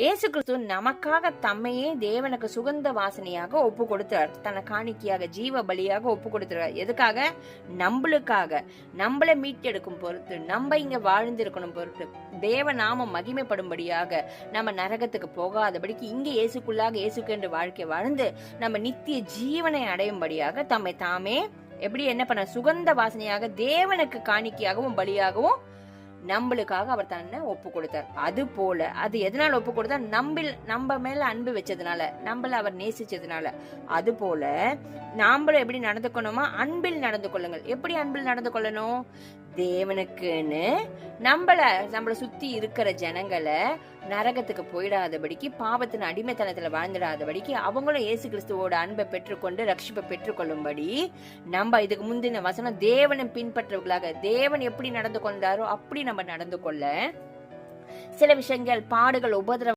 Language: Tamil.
இயேசு கிறிஸ்து நமக்காக தம்மையே தேவனுக்கு சுகந்த வாசனையாக ஒப்பு கொடுத்தார். தன்னை காணிக்கையாக ஜீவ பலியாக ஒப்பு கொடுத்தார். எதுக்காக? நம்மளுக்காக, நம்மளை மீட்டெடுக்கும் பொறுத்து, நம்ம இங்க வாழ்ந்திருக்கணும் பொறுத்து, தேவ நாமம் மகிமைப்படும்படியாக, நம்ம நரகத்துக்கு போகாதபடிக்கு இங்க இயேசுக்குள்ளாக இயேசுக்கென்று வாழ்க்கை வாழ்ந்து நம்ம நித்திய ஜீவனை அடையும்படியாக தம்மை தாமே எப்படி என்ன பண்ண சுகந்த வாசனையாக தேவனுக்கு காணிக்கையாகவும் பலியாகவும் நம்மளுக்காக அவர் தன்னை ஒப்பு கொடுத்தார். அது போல அது எதனால ஒப்பு கொடுத்தார்? நம்ம மேல அன்பு வச்சதுனால, நம்மள அவர் நேசிச்சதுனால. அது போல நாமளும் எப்படி நடந்துக்கணுமா? அன்பில் நடந்து கொள்ளுங்கள். எப்படி அன்பில் நடந்து கொள்ளணும்? தேவனுக்குன்னு நம்மள சுத்தி இருக்கிற ஜனங்களை நரகத்துக்கு போயிடாதபடிக்கு, பாவத்தின் அடிமைத்தனத்துல வாழ்ந்துடாதபடிக்கு, அவங்களும் இயேசு கிறிஸ்துவோட அன்பை பெற்றுக்கொண்டு ரட்சிப்பை பெற்றுக்கொள்ளும்படி நம்ம இதுக்கு முந்தின வசனம் தேவனை பின்பற்றவர்களாக, தேவன் எப்படி நடந்து கொண்டாரோ அப்படி நம்ம நடந்து கொள்ள சில விஷயங்கள், பாடுகள், உபதிரவம்